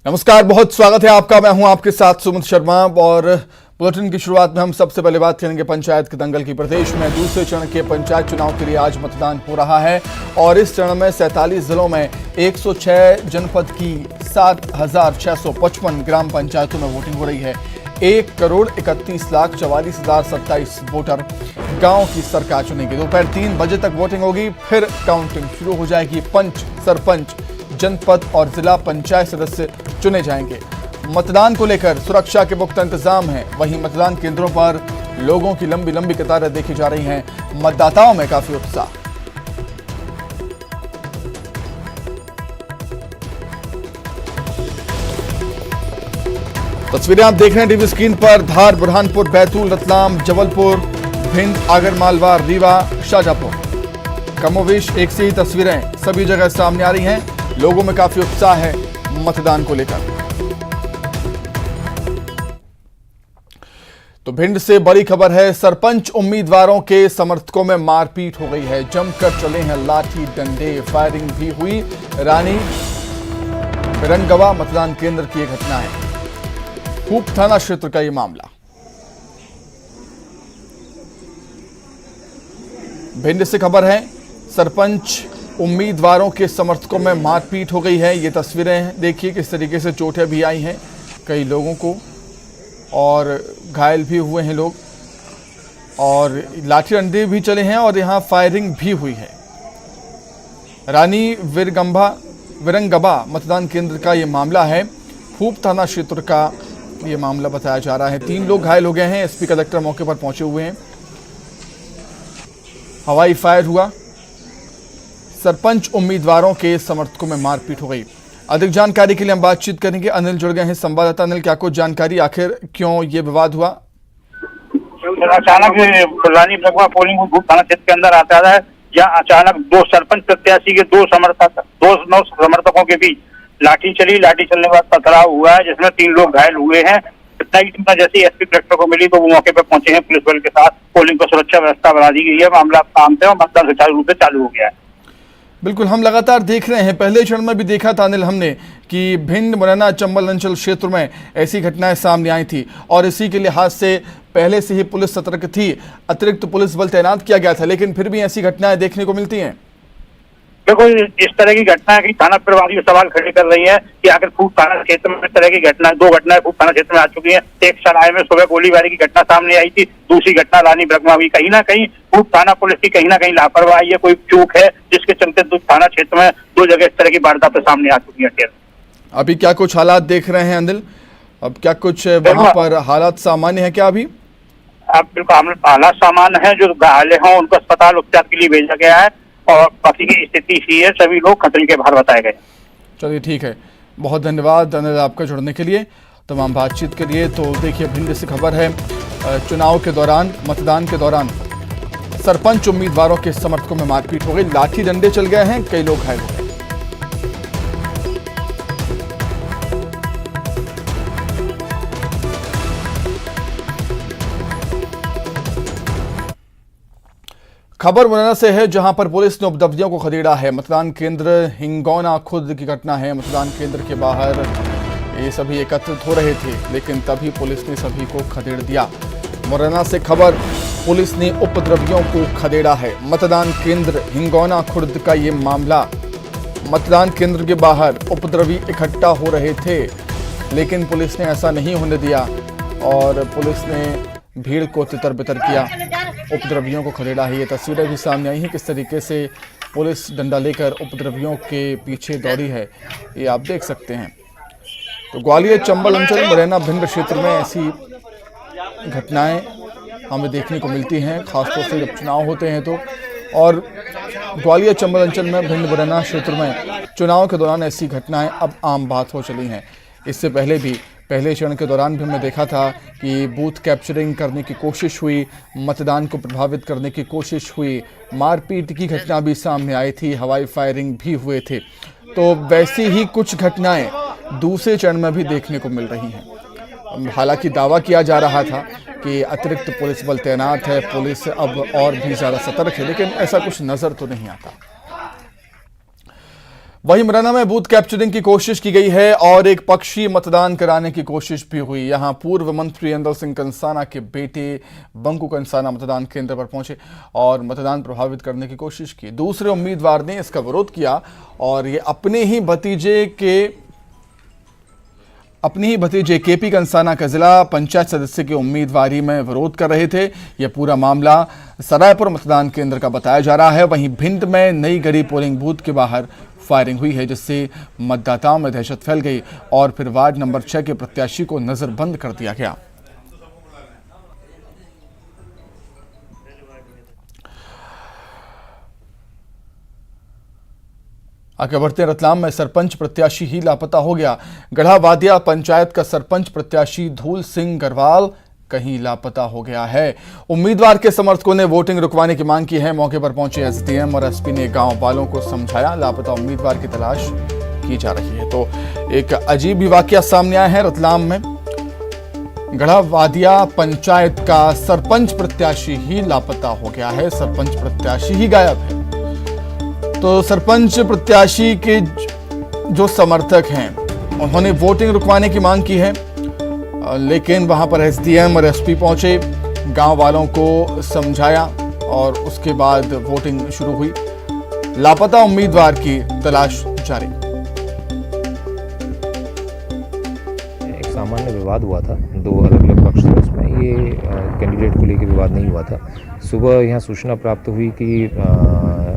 नमस्कार, बहुत स्वागत है आपका। मैं हूं आपके साथ सुमित शर्मा और बुलेटिन की शुरुआत में हम सबसे पहले बात करेंगे पंचायत के दंगल की। प्रदेश में दूसरे चरण के पंचायत चुनाव के लिए आज मतदान हो रहा है और इस चरण में 47 जिलों में 106 जनपद की 7,655 ग्राम पंचायतों में वोटिंग हो रही है। 1,31,44,027 वोटर गांव की सरकार चुनेंगे। दोपहर 3 बजे तक वोटिंग होगी, फिर काउंटिंग शुरू हो जाएगी। पंच, सरपंच, जनपद और जिला पंचायत सदस्य चुने जाएंगे। मतदान को लेकर सुरक्षा के पुख्ता इंतजाम हैं। वहीं मतदान केंद्रों पर लोगों की लंबी लंबी कतारें देखी जा रही हैं। मतदाताओं में काफी उत्साह। तस्वीरें आप देख रहे हैं टीवी स्क्रीन पर। धार, बुरहानपुर, बैतूल, रतलाम, जबलपुर, भिंड, आगरमालवा, रीवा, शाजापुर, कमोवेश एक से ही तस्वीरें सभी जगह सामने आ रही हैं। लोगों में काफी उत्साह है मतदान को लेकर। तो भिंड से बड़ी खबर है। सरपंच उम्मीदवारों के समर्थकों में मारपीट हो गई है। जमकर चले हैं लाठी डंडे, फायरिंग भी हुई। रानी बिरनगवा मतदान केंद्र की यह घटना है। खूब थाना क्षेत्र का यह मामला। भिंड से खबर है, सरपंच उम्मीदवारों के समर्थकों में मारपीट हो गई है। ये तस्वीरें देखिए किस तरीके से चोटें भी आई हैं कई लोगों को और घायल भी हुए हैं लोग और लाठी डंडे भी चले हैं और यहाँ फायरिंग भी हुई है। रानी विरंगबा मतदान केंद्र का ये मामला है। फूप थाना क्षेत्र का ये मामला बताया जा रहा है। 3 लोग घायल हो गए हैं। एसपी कलेक्टर मौके पर पहुंचे हुए हैं। हवाई फायर हुआ। सरपंच उम्मीदवारों के समर्थकों में मारपीट हो गई। अधिक जानकारी के लिए हम बातचीत करेंगे। अनिल जुड़ गए हैं, संवाददाता अनिल, क्या कुछ जानकारी, आखिर क्यों ये विवाद हुआ? अचानक रानी बिरनगवा पोलिंग बूथ थाना क्षेत्र के अंदर आता है, जहाँ अचानक 2 सरपंच प्रत्याशी के 2 समर्थकों के बीच लाठी चली। लाठी चलने के बाद पथराव हुआ है, जिसमें 3 लोग घायल हुए हैं। जैसे एसपी कलेक्टर को मिली तो वो मौके पर पहुंचे हैं। पुलिस बल के साथ पोलिंग को सुरक्षा व्यवस्था बढ़ा दी गई है। मामला शांत है और मतदान सुचारू रूप से चालू हो गया है। बिल्कुल, हम लगातार देख रहे हैं। पहले चरण में भी देखा था अनिल हमने कि भिंड, मुरैना, चंबल अंचल क्षेत्र में ऐसी घटनाएं सामने आई थी और इसी के लिहाज से पहले से ही पुलिस सतर्क थी। अतिरिक्त पुलिस बल तैनात किया गया था, लेकिन फिर भी ऐसी घटनाएं देखने को मिलती हैं। देखो, इस तरह की घटना की थाना प्रभारी सवाल खड़े कर रही है कि आखिर फूप थाना क्षेत्र में इस तरह की घटना 2 घटनाएं फूप थाना क्षेत्र में आ चुकी हैं। एक सराय में सुबह गोलीबारी की घटना सामने आई थी। दूसरी घटना रानी बिरनगवा की। कहीं ना कहीं फूप थाना पुलिस की कहीं ना कहीं लापरवाही है, कोई चूक है, जिसके चलते थाना क्षेत्र में 2 जगह इस तरह की वारदातें सामने आ चुकी है। अभी क्या कुछ हालात देख रहे हैं अनिल? अब क्या कुछ वहां पर हालात सामान्य है क्या अभी? अब बिल्कुल हालात सामान्य है। जो घायल हैं उनको अस्पताल उपचार के लिए भेजा गया है और बाकी की स्थिति ही है। सभी लोग खतरे के बाहर बताए गए। चलिए ठीक है, बहुत धन्यवाद अनिल आपका जुड़ने के लिए, तमाम बातचीत के लिए। तो देखिए, भिंड से खबर है, चुनाव के दौरान, मतदान के दौरान सरपंच उम्मीदवारों के समर्थकों में मारपीट हो गई। लाठी डंडे चल गए हैं, कई लोग घायल हो गए। खबर मुरैना से है, जहां पर पुलिस ने उपद्रवियों को खदेड़ा है। मतदान केंद्र हिंगौना खुर्द की घटना है। मतदान केंद्र के बाहर ये सभी एकत्रित हो रहे थे, लेकिन तभी पुलिस ने सभी को खदेड़ दिया। मुरैना से खबर, पुलिस ने उपद्रवियों को खदेड़ा है। मतदान केंद्र हिंगौना खुर्द का ये मामला। मतदान केंद्र के बाहर उपद्रवी इकट्ठा हो रहे थे, लेकिन पुलिस ने ऐसा नहीं होने दिया और पुलिस ने भीड़ को तितर बितर किया, उपद्रवियों को खदेड़ा है। ये तस्वीरें भी सामने आई हैं किस तरीके से पुलिस डंडा लेकर उपद्रवियों के पीछे दौड़ी है, ये आप देख सकते हैं। तो ग्वालियर, चंबल अंचल, मुरैना, भिंड क्षेत्र में ऐसी घटनाएं हमें देखने को मिलती हैं, खासतौर से जब चुनाव होते हैं तो। और ग्वालियर, चंबल अंचल में, भिंड, मुरैना क्षेत्र में चुनाव के दौरान ऐसी घटनाएं अब आम बात हो चली हैं। इससे पहले भी पहले चरण के दौरान भी हमने देखा था कि बूथ कैप्चरिंग करने की कोशिश हुई, मतदान को प्रभावित करने की कोशिश हुई, मारपीट की घटना भी सामने आई थी, हवाई फायरिंग भी हुए थे। तो वैसी ही कुछ घटनाएं दूसरे चरण में भी देखने को मिल रही हैं। हालांकि दावा किया जा रहा था कि अतिरिक्त पुलिस बल तैनात है, पुलिस अब और भी ज़्यादा सतर्क है, लेकिन ऐसा कुछ नज़र तो नहीं आता। वहीं मुरैना में बूथ कैप्चरिंग की कोशिश की गई है और एक पक्षी मतदान कराने की कोशिश भी हुई। यहां पूर्व मंत्री इंदर सिंह कंसाना के बेटे बंकू कंसाना मतदान केंद्र पर पहुंचे और मतदान प्रभावित करने की कोशिश की। दूसरे उम्मीदवार ने इसका विरोध किया और ये अपने ही भतीजे केपी कंसाना का जिला पंचायत सदस्य की उम्मीदवारी में विरोध कर रहे थे। यह पूरा मामला सरायपुर मतदान केंद्र का बताया जा रहा है। वहीं भिंड में नई गरी पोलिंग बूथ के बाहर फायरिंग हुई है, जिससे मतदाताओं में दहशत फैल गई और फिर वार्ड नंबर 6 के प्रत्याशी को नजरबंद कर दिया गया। आगे बढ़ते हैं, रतलाम में सरपंच प्रत्याशी ही लापता हो गया। गढ़ा वादिया पंचायत का सरपंच प्रत्याशी धूल सिंह गरवाल कहीं लापता हो गया है। उम्मीदवार के समर्थकों ने वोटिंग रुकवाने की मांग की है। मौके पर पहुंचे एसडीएम और एसपी ने गांव वालों को समझाया। लापता उम्मीदवार की तलाश की जा रही है। तो एक अजीब ही वाकया सामने आया है रतलाम में। गढ़ा वादिया पंचायत का सरपंच प्रत्याशी ही लापता हो गया है। सरपंच प्रत्याशी ही गायब है। तो सरपंच प्रत्याशी के जो समर्थक हैं उन्होंने वोटिंग रुकवाने की मांग की है, लेकिन वहां पर एसडीएम और एसपी पहुंचे, गांव वालों को समझाया और उसके बाद वोटिंग शुरू हुई। लापता उम्मीदवार की तलाश जारी। एक सामान्य विवाद हुआ था, दो अलग अलग पक्ष थे उसमें। ये कैंडिडेट को लेकर विवाद नहीं हुआ था। सुबह यहाँ सूचना प्राप्त हुई कि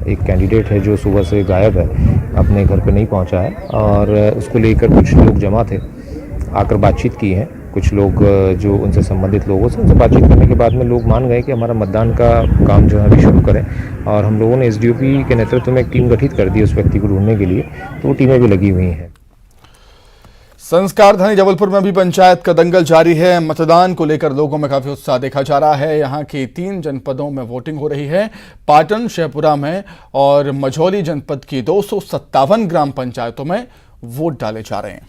एक कैंडिडेट है जो सुबह से गायब है, अपने घर पर नहीं पहुँचा है और उसको लेकर कुछ लोग जमा थे, आकर बातचीत की है। कुछ लोग जो उनसे संबंधित लोगों से उनसे बातचीत करने के बाद में लोग मान गए कि हमारा मतदान का काम जो है अभी शुरू करें और हम लोगों ने एसडीओपी के नेतृत्व में एक टीम गठित कर दी उस व्यक्ति को ढूंढने के लिए। तो वो टीमें भी लगी हुई हैं। संस्कार धानी जबलपुर में भी पंचायत का दंगल जारी है। मतदान को लेकर लोगों में काफी उत्साह देखा जा रहा है। यहां के 3 जनपदों में वोटिंग हो रही है, पाटन, शेखपुरा में और मझौली जनपद की 257 ग्राम पंचायतों में वोट डाले जा रहे हैं।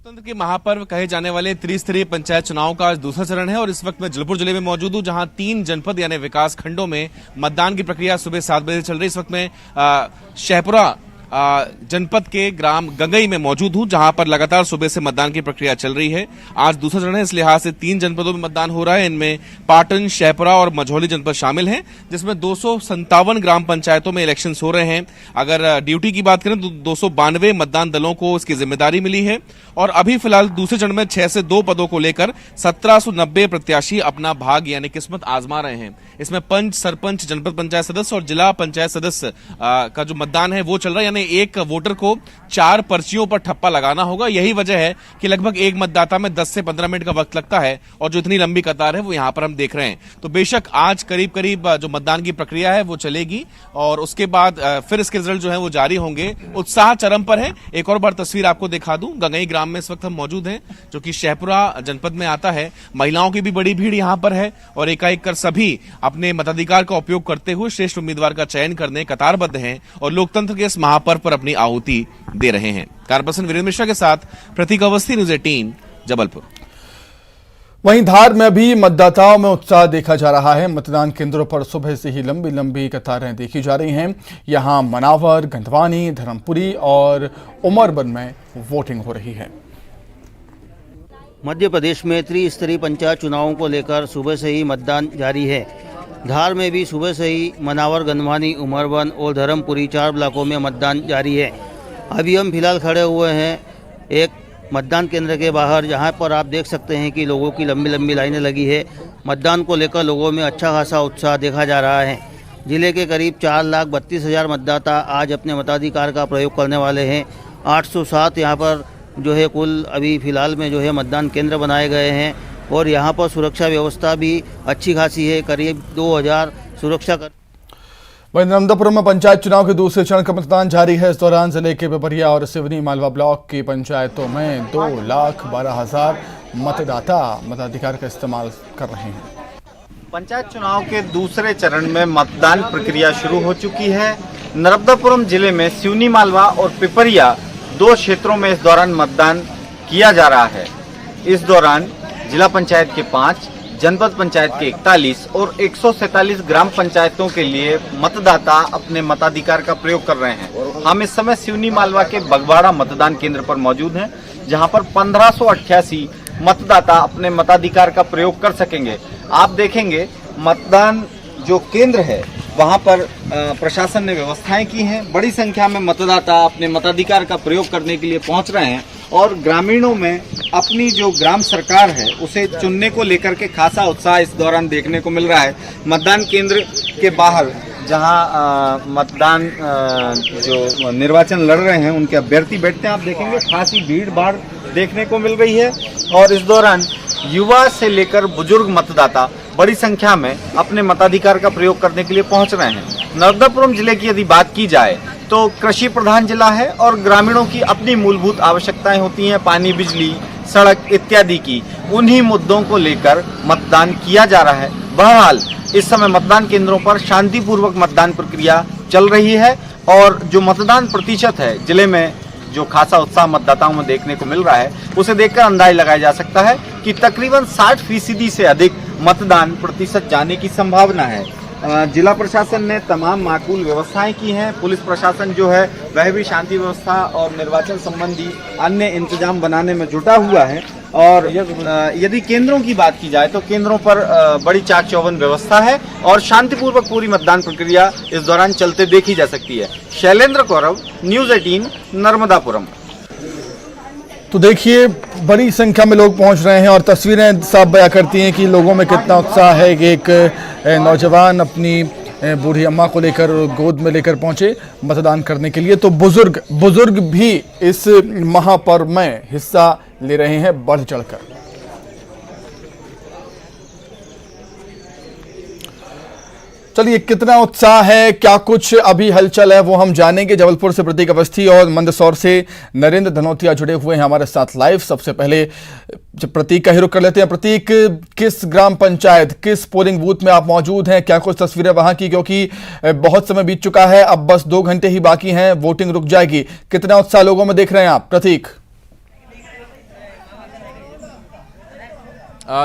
लोकतंत्र के महापर्व कहे जाने वाले त्रिस्तरीय पंचायत चुनाव का आज दूसरा चरण है और इस वक्त मैं जबलपुर जिले में मौजूद हूं, जहां 3 जनपद यानी विकास खंडों में मतदान की प्रक्रिया सुबह 7 बजे चल रही है। इस वक्त मैं शेखपुरा जनपद के ग्राम गंगई में मौजूद हूं, जहां पर लगातार सुबह से मतदान की प्रक्रिया चल रही है। आज दूसरा चरण है, इस लिहाज से 3 जनपदों में मतदान हो रहा है। इनमें पाटन, शेखपुरा और मझौली जनपद शामिल हैं, जिसमें 257 ग्राम पंचायतों में इलेक्शन हो रहे हैं। अगर ड्यूटी की बात करें तो 292 मतदान दलों को इसकी जिम्मेदारी मिली है और अभी फिलहाल दूसरे चरण में 6 से 2 पदों को लेकर 1790 प्रत्याशी अपना भाग यानी किस्मत आजमा रहे हैं। इसमें पंच, सरपंच, जनपद पंचायत सदस्य और जिला पंचायत सदस्य का जो मतदान है वो चल रहा है, यानी एक वोटर को 4 पर्चियों पर ठप्पा लगाना होगा। यही वजह है कि लगभग एक मतदाता में 10 से 15 मिनट का वक्त लगता है और जो इतनी लंबी कतार है वो यहां पर हम देख रहे हैं। तो बेशक आज करीब करीब जो मतदान की प्रक्रिया है वो चलेगी और उसके बाद फिर इसके रिजल्ट जो है वो जारी होंगे। उत्साह चरम पर है। एक और बार तस्वीर आपको दिखा दूं, गंगई ग्राम में इस वक्त हम मौजूद हैं, जो कि शेखपुरा जनपद में आता है। महिलाओं की भी बड़ी भीड़ यहां पर है और एकाएक कर सभी अपने मताधिकार का उपयोग करते हुए श्रेष्ठ उम्मीदवार का चयन करने कतारबद्ध हैं और लोकतंत्र के इस महापर्व पर अपनी आहुति दे रहे हैं। कारपर्सन वीरेंद्र मिश्रा के साथ प्रतीक अवस्थी, न्यूज़ 18 जबलपुर। वहीं धार में भी मतदाताओं में उत्साह देखा जा रहा है। मतदान केंद्रों पर सुबह से ही लंबी लंबी कतारें देखी जा रही हैं। यहां मनावर, गंधवानी, धर्मपुरी और उमरबन में वोटिंग हो रही है। मध्य प्रदेश में त्रिस्तरीय पंचायत चुनावों को लेकर सुबह से ही मतदान जारी है। धार में भी सुबह से ही मनावर, गंधवानी, उमरबन और धर्मपुरी 4 ब्लॉकों में मतदान जारी है। अभी हम फिलहाल खड़े हुए हैं एक मतदान केंद्र के बाहर, जहां पर आप देख सकते हैं कि लोगों की लंबी लंबी लाइनें लगी है। मतदान को लेकर लोगों में अच्छा खासा उत्साह देखा जा रहा है। जिले के करीब 4,32,000 मतदाता आज अपने मताधिकार का प्रयोग करने वाले हैं। 807 यहाँ पर जो है कुल अभी फ़िलहाल में जो है मतदान केंद्र बनाए गए हैं और यहाँ पर सुरक्षा व्यवस्था भी अच्छी खासी है। करीब 2000 सुरक्षा कर। वहीं नर्मदापुरम में पंचायत चुनाव के दूसरे चरण का मतदान जारी है। इस दौरान जिले के पिपरिया और सिवनी मालवा ब्लॉक की पंचायतों में 2,12,000 मतदाता मताधिकार का इस्तेमाल कर रहे हैं। पंचायत चुनाव के दूसरे चरण में मतदान प्रक्रिया शुरू हो चुकी है। नर्मदापुरम जिले में सिवनी मालवा और पिपरिया 2 क्षेत्रों में इस दौरान मतदान किया जा रहा है। इस दौरान जिला पंचायत के 5, जनपद पंचायत के 41 और 147 ग्राम पंचायतों के लिए मतदाता अपने मताधिकार का प्रयोग कर रहे हैं। हम इस समय सिवनी मालवा के बगवाड़ा मतदान केंद्र पर मौजूद हैं, जहां पर 1588 मतदाता अपने मताधिकार का प्रयोग कर सकेंगे। आप देखेंगे मतदान जो केंद्र है वहां पर प्रशासन ने व्यवस्थाएं की हैं। बड़ी संख्या में मतदाता अपने मताधिकार का प्रयोग करने के लिए पहुंच रहे हैं और ग्रामीणों में अपनी जो ग्राम सरकार है उसे चुनने को लेकर के खासा उत्साह इस दौरान देखने को मिल रहा है। मतदान केंद्र के बाहर जहां मतदान जो निर्वाचन लड़ रहे हैं उनके अभ्यर्थी बैठते हैं, आप देखेंगे खासी भीड़ भाड़ देखने को मिल रही है और इस दौरान युवा से लेकर बुजुर्ग मतदाता बड़ी संख्या में अपने मताधिकार का प्रयोग करने के लिए पहुंच रहे हैं। नर्मदापुरम जिले की यदि बात की जाए तो कृषि प्रधान जिला है और ग्रामीणों की अपनी मूलभूत आवश्यकताएं होती हैं, पानी, बिजली, सड़क इत्यादि की। उन्हीं मुद्दों को लेकर मतदान किया जा रहा है। बहरहाल इस समय मतदान केंद्रों पर शांतिपूर्वक मतदान प्रक्रिया चल रही है और जो मतदान प्रतिशत है जिले में, जो खासा उत्साह मतदाताओं में देखने को मिल रहा है, उसे देखकर अंदाजा लगाया जा सकता है कि तकरीबन 60% से अधिक मतदान प्रतिशत जाने की संभावना है। जिला प्रशासन ने तमाम माकूल व्यवस्थाएं की हैं। पुलिस प्रशासन जो है वह भी शांति व्यवस्था और निर्वाचन संबंधी अन्य इंतजाम बनाने में जुटा हुआ है। और यदि केंद्रों की बात की जाए तो केंद्रों पर बड़ी चाक चौबंद व्यवस्था है और शांतिपूर्वक पूरी मतदान प्रक्रिया इस दौरान चलते देखी जा सकती है। शैलेंद्र कौरव, न्यूज 18, नर्मदापुरम। तो देखिए, बड़ी संख्या में लोग पहुंच रहे हैं और तस्वीरें साफ बयां करती हैं कि लोगों में कितना उत्साह है कि एक नौजवान अपनी बूढ़ी अम्मा को लेकर गोद में लेकर पहुंचे मतदान करने के लिए। तो बुजुर्ग भी इस महापर्व में हिस्सा ले रहे हैं बढ़ चढ़कर। चलिए, कितना उत्साह है, क्या कुछ अभी हलचल है, वो हम जानेंगे। जबलपुर से प्रतीक अवस्थी और मंदसौर से नरेंद्र धनोतिया जुड़े हुए हैं हमारे साथ लाइव। सबसे पहले प्रतीक का ही रुख कर लेते हैं। प्रतीक, किस ग्राम पंचायत, किस पोलिंग बूथ में आप मौजूद हैं? क्या कुछ तस्वीरें वहां की, क्योंकि बहुत समय बीत चुका है, अब बस 2 घंटे ही बाकी हैं, वोटिंग रुक जाएगी। कितना उत्साह लोगों में देख रहे हैं आप, प्रतीक?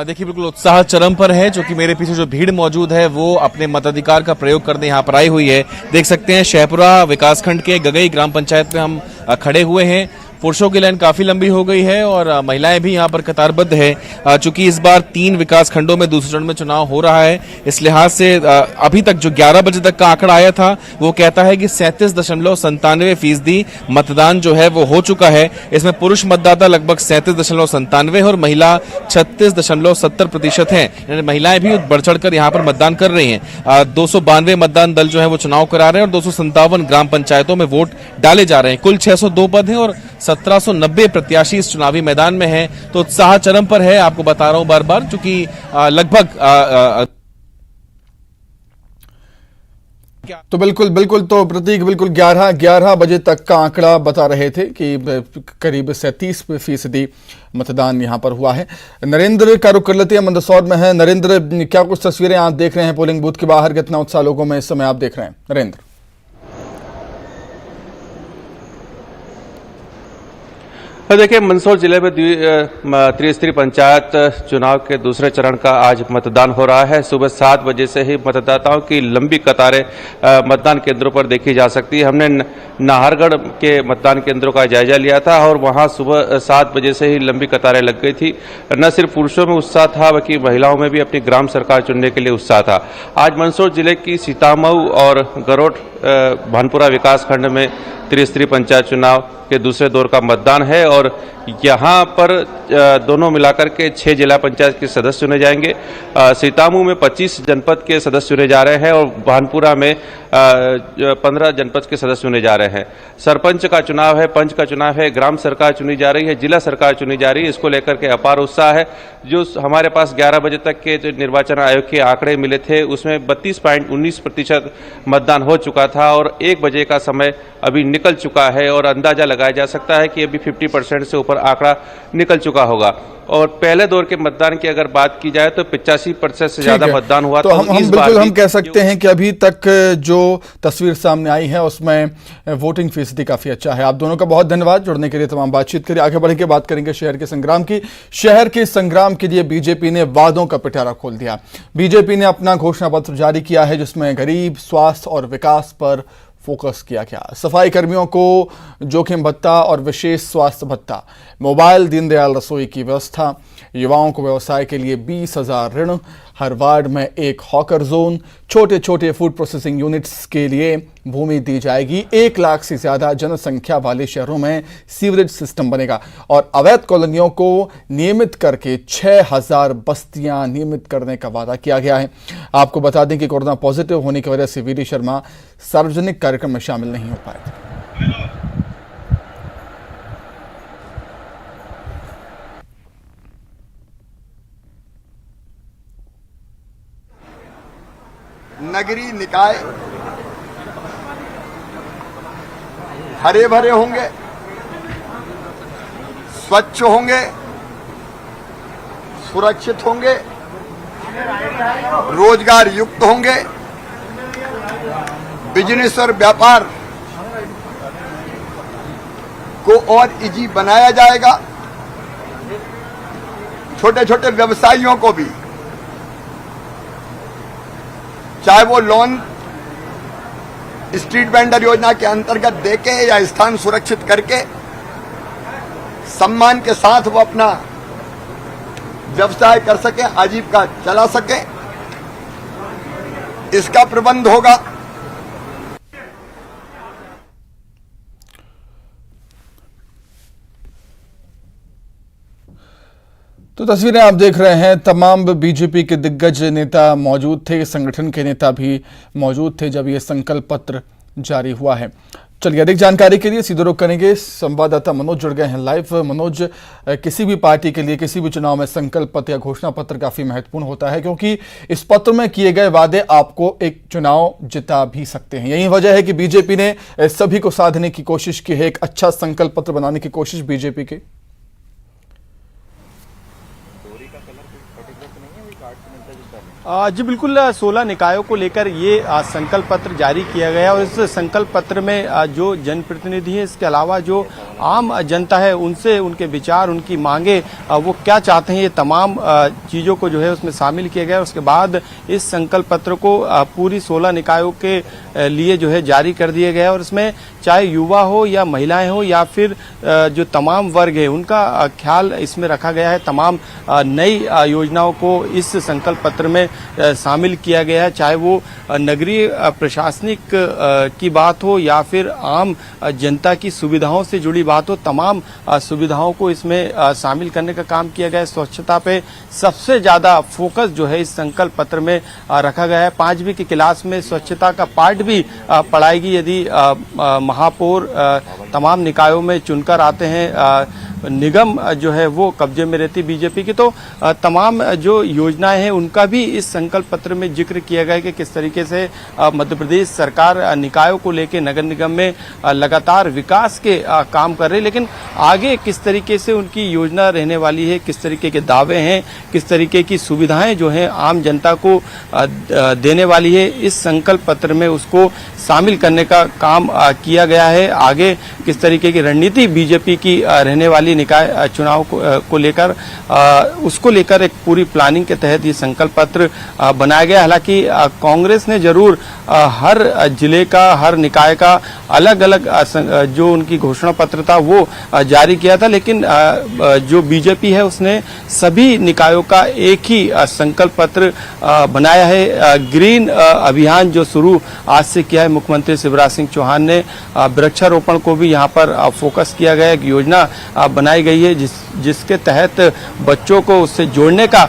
देखिए, बिल्कुल उत्साह चरम पर है। जो कि मेरे पीछे जो भीड़ मौजूद है वो अपने मताधिकार का प्रयोग करने यहाँ पर आई हुई है। देख सकते हैं शहपुरा विकासखंड के गगई ग्राम पंचायत में हम खड़े हुए हैं। पुरुषों की लाइन काफी लंबी हो गई है और महिलाएं भी यहाँ पर कतारबद्ध है। चूंकि इस बार 3 विकास खंडों में दूसरे चरण में चुनाव हो रहा है, इस लिहाज से अभी तक जो 11 बजे तक का आंकड़ा आया था वो कहता है कि 37.97% मतदान जो है वो हो चुका है। इसमें पुरुष मतदाता लगभग 37.97 और महिला 36.70% है। महिलाएं भी बढ़ चढ़कर यहाँ पर मतदान कर रही हैं। 292 मतदान दल जो है वो चुनाव करा रहे हैं और 257 ग्राम पंचायतों में वोट डाले जा रहे हैं। कुल 602 पद हैं और 1790 प्रत्याशी इस चुनावी मैदान में हैं। तो उत्साह चरम पर है, आपको बता रहा हूं बार बार, चूंकि लगभग तो बिल्कुल तो प्रतीक, बिल्कुल 11 बजे तक का आंकड़ा बता रहे थे कि करीब 37% मतदान यहां पर हुआ है। नरेंद्र का रुख कर लेते हैं, मंदसौर में है। नरेंद्र, क्या कुछ तस्वीरें आप देख रहे हैं पोलिंग बूथ के बाहर? कितना उत्साह लोगों में इस समय आप देख रहे हैं, नरेंद्र? देखिए, मंदसौर जिले में त्रिस्तरीय पंचायत चुनाव के दूसरे चरण का आज मतदान हो रहा है। सुबह 7 बजे से ही मतदाताओं की लंबी कतारें मतदान केंद्रों पर देखी जा सकती है। हमने नाहरगढ़ के मतदान केंद्रों का जायजा लिया था और वहां सुबह 7 बजे से ही लंबी कतारें लग गई थी। न सिर्फ पुरुषों में उत्साह था बल्कि महिलाओं में भी अपनी ग्राम सरकार चुनने के लिए उत्साह था। आज मंदसौर जिले की सीतामऊ और गरोठ भानपुरा विकासखंड में त्रिस्तरीय पंचायत चुनाव के दूसरे दौर का मतदान है और यहाँ पर दोनों मिलाकर के 6 जिला पंचायत के सदस्य चुने जाएंगे। सीतामऊ में 25 जनपद के सदस्य चुने जा रहे हैं और भानपुरा में 15 जनपद के सदस्य चुने जा रहे हैं। सरपंच का चुनाव है, पंच का चुनाव है, ग्राम सरकार चुनी जा रही है, जिला सरकार चुनी जा रही है। इसको लेकर के अपार उत्साह है। जो हमारे पास 11 बजे तक के जो निर्वाचन आयोग के आंकड़े मिले थे उसमें 32.19% मतदान हो चुका था और 1 बजे का समय अभी निकल चुका है और अंदाजा लगाया जा सकता है कि अभी 50% से ऊपर आंकड़ा निकल चुका होगा। और पहले दौर के मतदान की अगर बात की जाए तो 85% से ज्यादा ठीक है। मतदान हुआ तो था। हम इस बार बिल्कुल हम भी कह सकते हैं कि अभी तक जो तस्वीर सामने आई है उसमें वोटिंग फीसदी काफी अच्छा है। आप दोनों का बहुत धन्यवाद जुड़ने के लिए, तमाम बातचीत करिए। आगे बढ़ के बात करेंगे शहर के संग्राम की। शहर के संग्राम के लिए बीजेपी ने वादों का पिटारा खोल दिया। बीजेपी ने अपना घोषणा पत्र जारी किया है जिसमें गरीब, स्वास्थ्य और विकास पर फोकस किया गया। सफाई कर्मियों को जोखिम भत्ता और विशेष स्वास्थ्य भत्ता, मोबाइल दीनदयाल रसोई की व्यवस्था, युवाओं को व्यवसाय के लिए 20,000 ऋण, हर वार्ड में एक हॉकर जोन, छोटे छोटे फूड प्रोसेसिंग यूनिट्स के लिए भूमि दी जाएगी। 1 लाख से ज्यादा जनसंख्या वाले शहरों में सीवरेज सिस्टम बनेगा और अवैध कॉलोनियों को नियमित करके 6,000 बस्तियां नियमित करने का वादा किया गया है। आपको बता दें कि कोरोना पॉजिटिव होने की वजह से वीडी शर्मा सार्वजनिक कार्यक्रम में शामिल नहीं हो पाए थे। नगरीय निकाय हरे भरे होंगे, स्वच्छ होंगे, सुरक्षित होंगे, रोजगार युक्त होंगे, बिजनेस और व्यापार को और इजी बनाया जाएगा। छोटे छोटे व्यवसायियों को भी, चाहे वो लोन स्ट्रीट वेंडर योजना के अंतर्गत देके या स्थान सुरक्षित करके सम्मान के साथ वो अपना व्यवसाय कर सके, आजीविका चला सके, इसका प्रबंध होगा। तो तस्वीरें आप देख रहे हैं, तमाम बीजेपी के दिग्गज नेता मौजूद थे, संगठन के नेता भी मौजूद थे जब ये संकल्प पत्र जारी हुआ है। चलिए अधिक जानकारी के लिए सीधे रुख करेंगे, संवाददाता मनोज जुड़ गए हैं लाइव। मनोज, किसी भी पार्टी के लिए किसी भी चुनाव में संकल्प पत्र या घोषणा पत्र काफी महत्वपूर्ण होता है क्योंकि इस पत्र में किए गए वादे आपको एक चुनाव जिता भी सकते हैं। यही वजह है कि बीजेपी ने सभी को साधने की कोशिश की है, एक अच्छा संकल्प पत्र बनाने की कोशिश बीजेपी की। जी बिल्कुल, 16 निकायों को लेकर ये संकल्प पत्र जारी किया गया और इस संकल्प पत्र में जो जनप्रतिनिधि है, इसके अलावा जो आम जनता है, उनसे उनके विचार, उनकी मांगे, वो क्या चाहते हैं, ये तमाम चीज़ों को जो है उसमें शामिल किया गया। उसके बाद इस संकल्प पत्र को पूरी 16 निकायों के लिए जो है जारी कर दिया गया और इसमें चाहे युवा हो या महिलाएं हो या फिर जो तमाम वर्ग है, उनका ख्याल इसमें रखा गया है। तमाम नई योजनाओं को इस संकल्प पत्र में शामिल किया गया है, चाहे वो नगरीय प्रशासनिक की बात हो या फिर आम जनता की सुविधाओं से जुड़ी बात हो, तमाम सुविधाओं को इसमें शामिल करने का काम किया गया है। स्वच्छता पे सबसे ज्यादा फोकस जो है इस संकल्प पत्र में रखा गया है। 5वीं की क्लास में स्वच्छता का पाठ भी पढ़ाएगी यदि महापौर तमाम निकायों में चुनकर आते हैं, निगम जो है वो कब्जे में रहती बीजेपी की, तो तमाम जो योजनाएं हैं उनका भी इस संकल्प पत्र में जिक्र किया गया है कि किस तरीके से मध्य प्रदेश सरकार निकायों को लेकर नगर निगम में लगातार विकास के काम कर रही है, लेकिन आगे किस तरीके से उनकी योजना रहने वाली है, किस तरीके के दावे हैं, किस तरीके की सुविधाएं जो हैं आम जनता को देने वाली है, इस संकल्प पत्र में उसको शामिल करने का काम किया गया है। आगे किस तरीके की रणनीति बीजेपी की रहने वाली निकाय चुनाव को लेकर, उसको लेकर एक पूरी प्लानिंग के तहत ये संकल्प पत्र बनाया गया। हालांकि कांग्रेस ने जरूर हर जिले का, हर निकाय का अलग अलग जो उनकी घोषणा पत्र था वो जारी किया था, लेकिन जो बीजेपी है उसने सभी निकायों का एक ही संकल्प पत्र बनाया है। ग्रीन अभियान जो शुरू आज से किया है मुख्यमंत्री शिवराज सिंह चौहान ने, वृक्षारोपण को भी यहाँ पर फोकस किया गया, एक योजना बनाई गई है जिसके तहत बच्चों को उससे जोड़ने का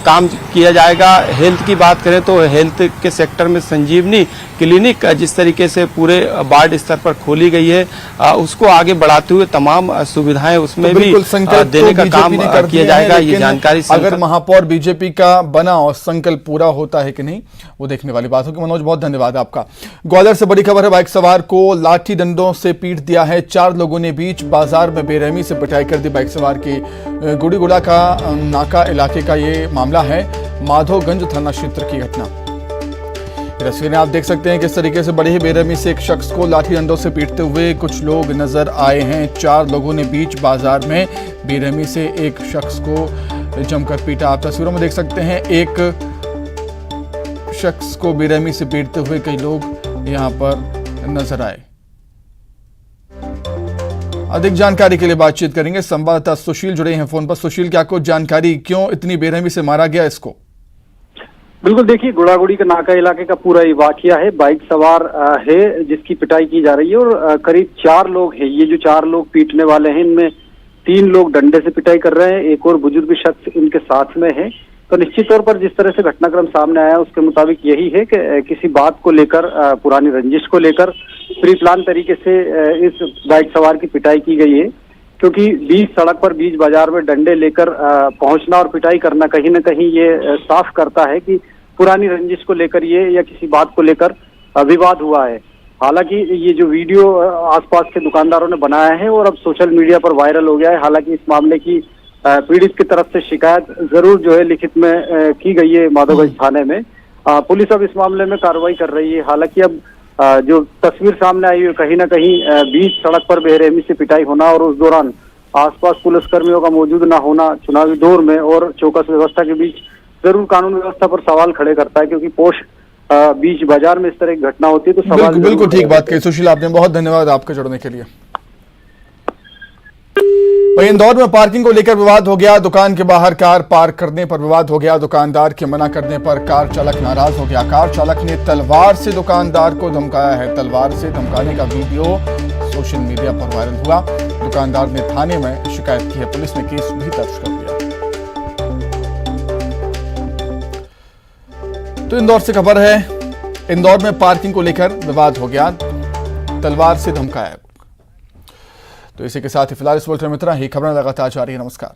काम किया जाएगा। हेल्थ की बात करें तो हेल्थ के सेक्टर में संजीवनी क्लिनिक जिस तरीके से पूरे बाढ़ स्तर पर खोली गई है उसको आगे बढ़ाते हुए तमाम सुविधाएं उसमें भी देने का काम किया जाएगा। ये जानकारी अगर महापौर बीजेपी का बना और संकल्प पूरा होता है कि नहीं, वो देखने वाली बात होगी। मनोज, बहुत धन्यवाद आपका। ग्वालियर से बड़ी खबर है, बाइक सवार को लाठी डंडों से पीट दिया है। 4 लोगों ने बीच बाजार में बेरहमी से पिटाई कर दी बाइक सवार की। गुड़ीगुड़ा का नाका इलाके का ये मामला है, माधोगंज थाना क्षेत्र की घटना। तस्वीरें आप देख सकते हैं किस तरीके से बड़ी ही बेरहमी से एक शख्स को लाठी डंडों से पीटते हुए कुछ लोग नजर आए हैं। 4 लोगों ने बीच बाजार में बेरहमी से एक शख्स को जमकर पीटा। आप तस्वीरों में देख सकते हैं एक शख्स को बेरहमी से पीटते हुए कई लोग यहां पर नजर आए। अधिक जानकारी के लिए बातचीत करेंगे, संवाददाता सुशील जुड़े हैं फोन पर। सुशील, क्या कुछ जानकारी, क्यों इतनी बेरहमी से मारा गया इसको? बिल्कुल, देखिए गुड़ागुड़ी का नाका इलाके का पूरा ये वाकया है। बाइक सवार है जिसकी पिटाई की जा रही है और करीब 4 लोग हैं। ये जो 4 लोग पीटने वाले हैं, इनमें 3 लोग डंडे से पिटाई कर रहे हैं, एक और बुजुर्ग शख्स इनके साथ में है। तो निश्चित तौर पर जिस तरह से घटनाक्रम सामने आया उसके मुताबिक यही है कि किसी बात को लेकर, पुरानी रंजिश को लेकर प्री प्लान तरीके से इस बाइक सवार की पिटाई की गई है। क्योंकि बीच सड़क पर, बीच बाजार में डंडे लेकर पहुंचना और पिटाई करना कहीं न कहीं ये साफ करता है कि पुरानी रंजिश को लेकर ये या किसी बात को लेकर विवाद हुआ है। हालांकि ये जो वीडियो आसपास के दुकानदारों ने बनाया है और अब सोशल मीडिया पर वायरल हो गया है। हालांकि इस मामले की पीड़ित की तरफ से शिकायत जरूर जो है लिखित में की गई है माधोगंज थाने में। पुलिस अब इस मामले में कार्रवाई कर रही है। हालांकि अब जो तस्वीर सामने आई है कहीं ना कहीं बीच सड़क पर बेरहमी से पिटाई होना और उस दौरान आसपास पुलिसकर्मियों का मौजूद न होना चुनावी दौर में और चौकस व्यवस्था के बीच जरूर कानून व्यवस्था पर सवाल खड़े करता है। क्योंकि पोश बीच बाजार में इस तरह की घटना होती है तो सवाल बिल्कुल ठीक बात कही सुशील आपने, बहुत धन्यवाद आपके जुड़ने के लिए। वहीं इंदौर में पार्किंग को लेकर विवाद हो गया। दुकान के बाहर कार पार्क करने पर विवाद हो गया। दुकानदार के मना करने पर कार चालक नाराज हो गया। कार चालक ने तलवार से दुकानदार को धमकाया है। तलवार से धमकाने का वीडियो सोशल मीडिया पर वायरल हुआ। दुकानदार ने थाने में शिकायत की है, पुलिस ने केस भी दर्ज कर दिया। तो इंदौर से खबर है, इंदौर में पार्किंग को लेकर विवाद हो गया, तलवार से धमकाया। तो इसी के साथ ही फिलहाल इस बुलेटिन में इतना ही। खबरें लगातार जारी है। नमस्कार।